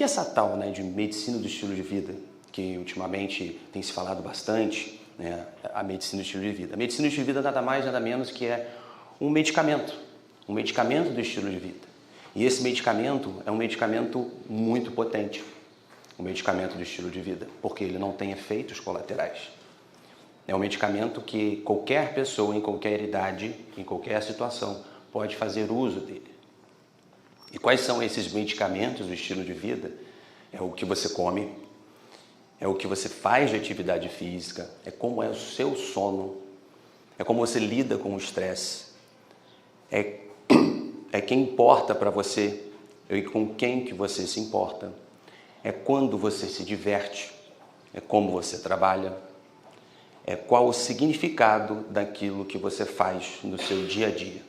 que é essa tal, né, de medicina do estilo de vida, que ultimamente tem se falado bastante, né, a medicina do estilo de vida? A medicina do estilo de vida nada mais, nada menos que é um medicamento do estilo de vida. E esse medicamento é um medicamento muito potente, um medicamento do estilo de vida, porque ele não tem efeitos colaterais. É um medicamento que qualquer pessoa, em qualquer idade, em qualquer situação, pode fazer uso dele. E quais são esses medicamentos do estilo de vida? É o que você come, é o que você faz de atividade física, é como é o seu sono, é como você lida com o estresse, é quem importa para você e com quem que você se importa, é quando você se diverte, é como você trabalha, é qual o significado daquilo que você faz no seu dia a dia.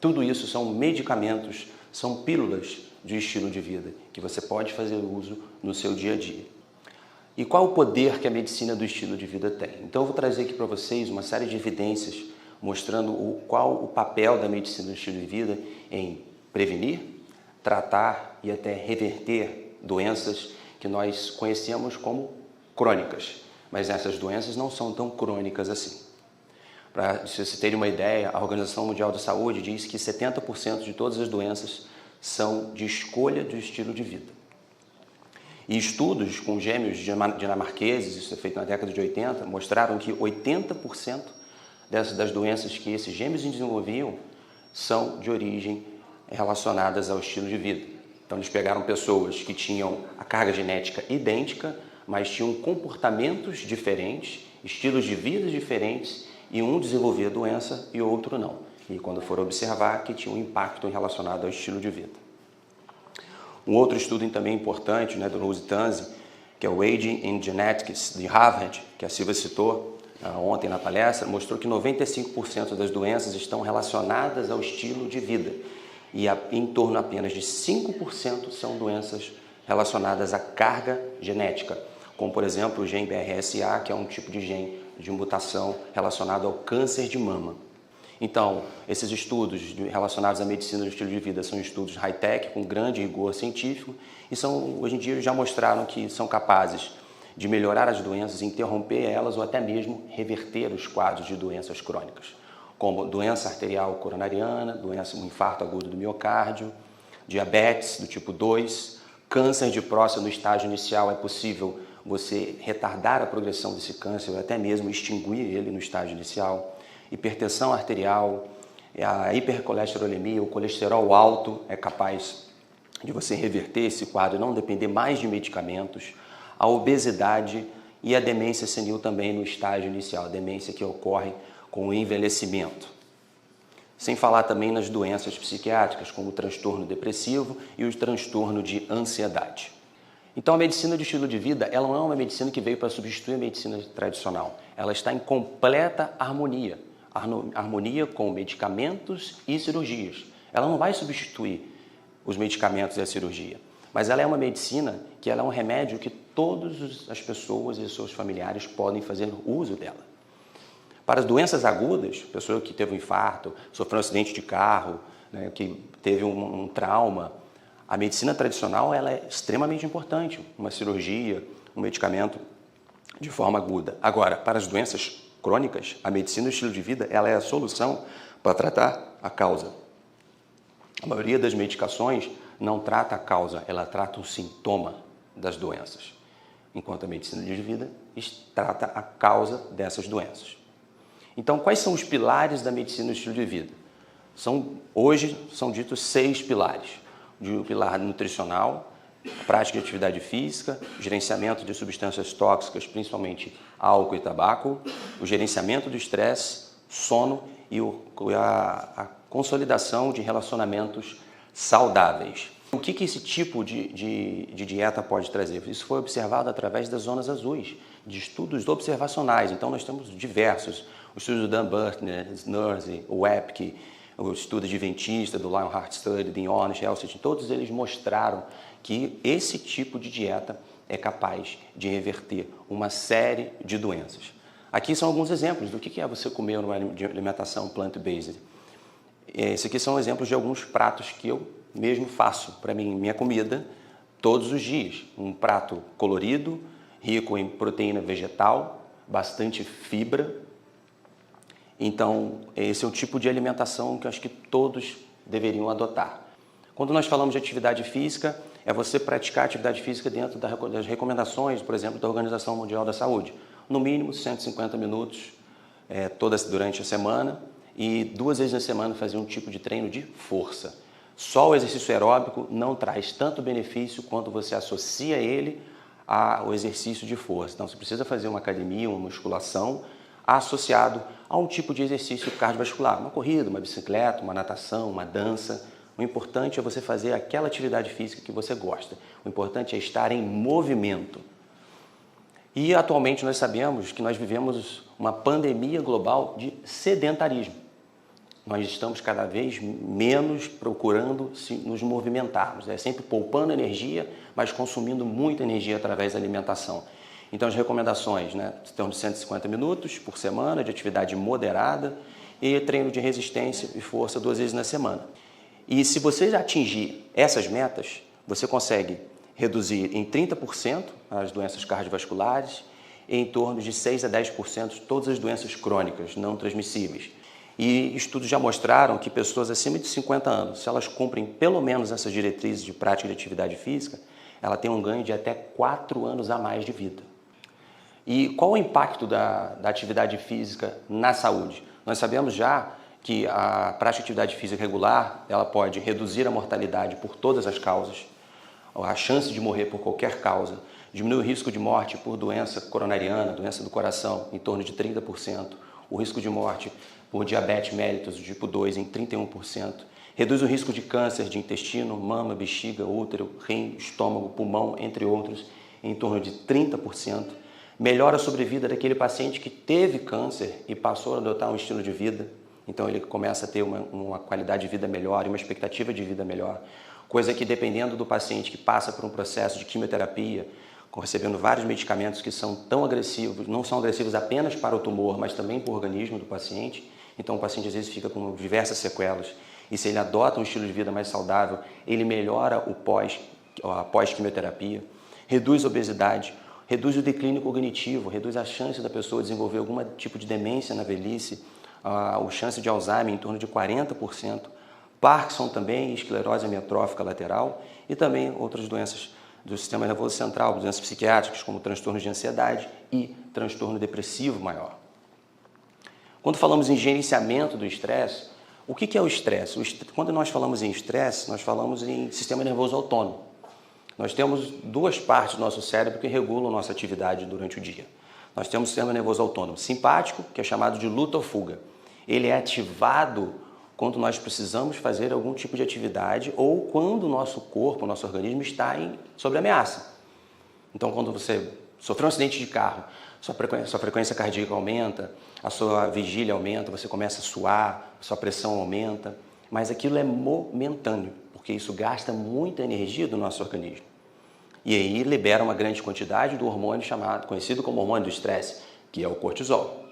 Tudo isso são medicamentos, são pílulas de estilo de vida que você pode fazer uso no seu dia a dia. E qual o poder que a medicina do estilo de vida tem? Então eu vou trazer aqui para vocês uma série de evidências mostrando qual o papel da medicina do estilo de vida em prevenir, tratar e até reverter doenças que nós conhecemos como crônicas. Mas essas doenças não são tão crônicas assim. Para vocês terem uma ideia, a Organização Mundial da Saúde diz que 70% de todas as doenças são de escolha do estilo de vida. E estudos com gêmeos dinamarqueses, isso é feito na década de 80, mostraram que 80% das doenças que esses gêmeos desenvolviam são de origem relacionadas ao estilo de vida. Então eles pegaram pessoas que tinham a carga genética idêntica, mas tinham comportamentos diferentes, estilos de vida diferentes, e um desenvolvia a doença e o outro não. E quando foram observar que tinha um impacto relacionado ao estilo de vida. Um outro estudo também importante, né, do Rose Tanzi, que é o Aging in Genetics, de Harvard, que a Silvia citou ontem na palestra, mostrou que 95% das doenças estão relacionadas ao estilo de vida. E em torno apenas de 5% são doenças relacionadas à carga genética, como por exemplo o gene BRCA, que é um tipo de gene de mutação relacionado ao câncer de mama. Então, esses estudos relacionados à medicina do estilo de vida são estudos high-tech, com grande rigor científico, e hoje em dia já mostraram que são capazes de melhorar as doenças, interromper elas ou até mesmo reverter os quadros de doenças crônicas, como doença arterial coronariana, um infarto agudo do miocárdio, diabetes do tipo 2, câncer de próstata no estágio inicial. É possível você retardar a progressão desse câncer ou até mesmo extinguir ele no estágio inicial. Hipertensão arterial, a hipercolesterolemia, o colesterol alto é capaz de você reverter esse quadro e não depender mais de medicamentos. A obesidade e a demência senil também no estágio inicial, a demência que ocorre com o envelhecimento. Sem falar também nas doenças psiquiátricas, como o transtorno depressivo e o transtorno de ansiedade. Então a medicina de estilo de vida, ela não é uma medicina que veio para substituir a medicina tradicional. Ela está em completa harmonia. Harmonia com medicamentos e cirurgias. Ela não vai substituir os medicamentos e a cirurgia, mas ela é uma medicina que ela é um remédio que todas as pessoas e seus familiares podem fazer uso dela. Para as doenças agudas, pessoa que teve um infarto, sofreu um acidente de carro, né, que teve um trauma, a medicina tradicional ela é extremamente importante, uma cirurgia, um medicamento de forma aguda. Agora, para as doenças crônicas, a medicina do estilo de vida ela é a solução para tratar a causa. A maioria das medicações não trata a causa, ela trata o sintoma das doenças, enquanto a medicina de vida trata a causa dessas doenças. Então, quais são os pilares da medicina do estilo de vida? Hoje são ditos 6 pilares. O pilar nutricional, a prática de atividade física, o gerenciamento de substâncias tóxicas, principalmente álcool e tabaco, o gerenciamento do estresse, sono e a consolidação de relacionamentos saudáveis. O que esse tipo de dieta pode trazer? Isso foi observado através das zonas azuis, de estudos observacionais. Então nós temos diversos, o estudo do Dan Burtner, Nurse, o EPIC, o estudo adventista, do Lionheart Study, do Honest Health, todos eles mostraram que esse tipo de dieta é capaz de reverter uma série de doenças. Aqui são alguns exemplos do que é você comer uma alimentação plant-based. Esses aqui são exemplos de alguns pratos que eu mesmo faço para mim, minha comida. todos os dias. Um prato colorido, rico em proteína vegetal, bastante fibra. Então, esse é o tipo de alimentação que eu acho que todos deveriam adotar. Quando nós falamos de atividade física, é você praticar atividade física dentro das recomendações, por exemplo, da Organização Mundial da Saúde. No mínimo 150 minutos durante a semana e 2 vezes na semana fazer um tipo de treino de força. Só o exercício aeróbico não traz tanto benefício quanto você associa ele ao exercício de força. Então, você precisa fazer uma academia, uma musculação, associado a um tipo de exercício cardiovascular, uma corrida, uma bicicleta, uma natação, uma dança. O importante é você fazer aquela atividade física que você gosta. O importante é estar em movimento. E atualmente nós sabemos que nós vivemos uma pandemia global de sedentarismo. Nós estamos cada vez menos procurando nos movimentarmos. É sempre poupando energia, mas consumindo muita energia através da alimentação. Então as recomendações, em torno de 150 minutos por semana de atividade moderada e treino de resistência e força 2 vezes na semana. E se você atingir essas metas, você consegue reduzir em 30% as doenças cardiovasculares e em torno de 6 a 10% todas as doenças crônicas não transmissíveis. E estudos já mostraram que pessoas acima de 50 anos, se elas cumprem pelo menos essas diretrizes de prática de atividade física, ela tem um ganho de até 4 anos a mais de vida. E qual o impacto da atividade física na saúde? Nós sabemos já que a prática de atividade física regular, ela pode reduzir a mortalidade por todas as causas, a chance de morrer por qualquer causa, diminui o risco de morte por doença coronariana, doença do coração, em torno de 30%, o risco de morte por diabetes mellitus tipo 2 em 31%, reduz o risco de câncer de intestino, mama, bexiga, útero, rim, estômago, pulmão, entre outros, em torno de 30%, melhora a sobrevida daquele paciente que teve câncer e passou a adotar um estilo de vida. Então ele começa a ter uma qualidade de vida melhor e uma expectativa de vida melhor. Coisa que, dependendo do paciente que passa por um processo de quimioterapia, recebendo vários medicamentos que são tão agressivos, não são agressivos apenas para o tumor, mas também para o organismo do paciente. Então o paciente às vezes fica com diversas sequelas. E se ele adota um estilo de vida mais saudável, ele melhora a pós-quimioterapia, reduz a obesidade, reduz o declínio cognitivo, reduz a chance da pessoa desenvolver algum tipo de demência na velhice, a chance de Alzheimer em torno de 40%, Parkinson também, esclerose amiotrófica lateral e também outras doenças do sistema nervoso central, doenças psiquiátricas como transtornos de ansiedade e transtorno depressivo maior. Quando falamos em gerenciamento do estresse, o que é o estresse? Quando nós falamos em estresse, nós falamos em sistema nervoso autônomo. Nós temos 2 partes do nosso cérebro que regulam a nossa atividade durante o dia. Nós temos o sistema nervoso autônomo simpático, que é chamado de luta ou fuga. Ele é ativado quando nós precisamos fazer algum tipo de atividade ou quando o nosso corpo, o nosso organismo está sob ameaça. Então, quando você sofreu um acidente de carro, sua frequência cardíaca aumenta, a sua vigília aumenta, você começa a suar, sua pressão aumenta, mas aquilo é momentâneo, porque isso gasta muita energia do nosso organismo. E aí libera uma grande quantidade do hormônio conhecido como hormônio do estresse, que é o cortisol.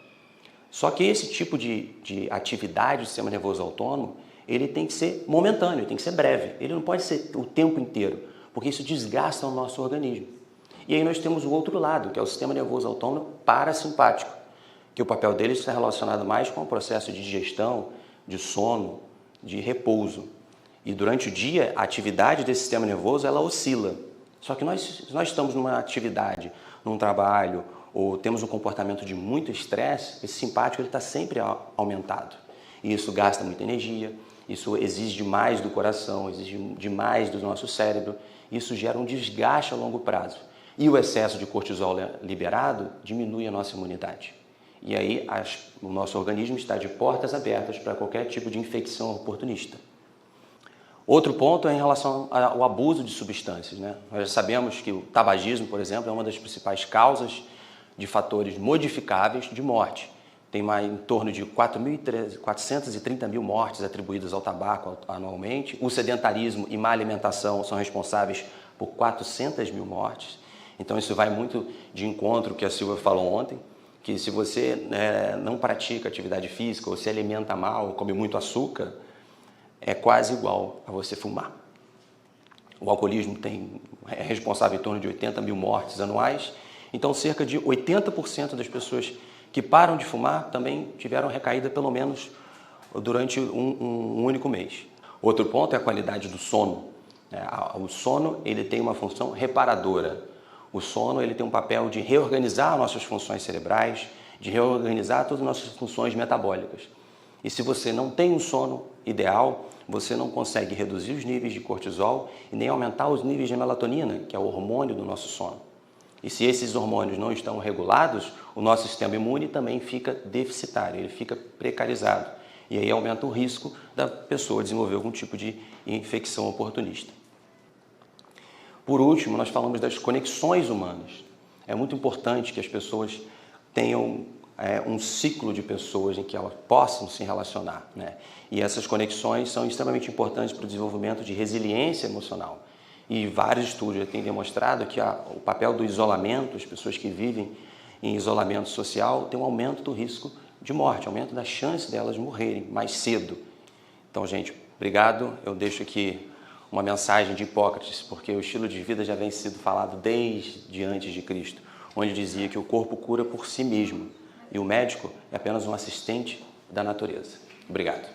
Só que esse tipo de atividade do sistema nervoso autônomo, ele tem que ser momentâneo, tem que ser breve. Ele não pode ser o tempo inteiro, porque isso desgasta o nosso organismo. E aí nós temos o outro lado, que é o sistema nervoso autônomo parasimpático, que o papel dele está relacionado mais com o processo de digestão, de sono, de repouso. E durante o dia, a atividade desse sistema nervoso, ela oscila. Só que nós estamos numa atividade, num trabalho, ou temos um comportamento de muito estresse, esse simpático está sempre aumentado. E isso gasta muita energia, isso exige demais do coração, exige demais do nosso cérebro, isso gera um desgaste a longo prazo. E o excesso de cortisol liberado diminui a nossa imunidade. E aí o nosso organismo está de portas abertas para qualquer tipo de infecção oportunista. Outro ponto é em relação ao abuso de substâncias. Nós já sabemos que o tabagismo, por exemplo, é uma das principais causas de fatores modificáveis de morte. Tem em torno de 430 mil mortes atribuídas ao tabaco anualmente. O sedentarismo e má alimentação são responsáveis por 400 mil mortes. Então isso vai muito de encontro ao que a Silvia falou ontem, que se você não pratica atividade física ou se alimenta mal, come muito açúcar, é quase igual a você fumar. O alcoolismo é responsável em torno de 80 mil mortes anuais. Então, cerca de 80% das pessoas que param de fumar também tiveram recaída pelo menos durante um único mês. Outro ponto é a qualidade do sono. O sono ele tem uma função reparadora. O sono ele tem um papel de reorganizar nossas funções cerebrais, de reorganizar todas as nossas funções metabólicas. E se você não tem um sono ideal, você não consegue reduzir os níveis de cortisol e nem aumentar os níveis de melatonina, que é o hormônio do nosso sono. E se esses hormônios não estão regulados, o nosso sistema imune também fica deficitário, ele fica precarizado. E aí aumenta o risco da pessoa desenvolver algum tipo de infecção oportunista. Por último, nós falamos das conexões humanas. É muito importante que as pessoas tenham um ciclo de pessoas em que elas possam se relacionar, né? E essas conexões são extremamente importantes para o desenvolvimento de resiliência emocional. E vários estudos já têm demonstrado que o papel do isolamento, as pessoas que vivem em isolamento social, tem um aumento do risco de morte, aumento da chance delas morrerem mais cedo. Então, gente, obrigado. Eu deixo aqui uma mensagem de Hipócrates, porque o estilo de vida já vem sido falado desde antes de Cristo, onde dizia que o corpo cura por si mesmo e o médico é apenas um assistente da natureza. Obrigado.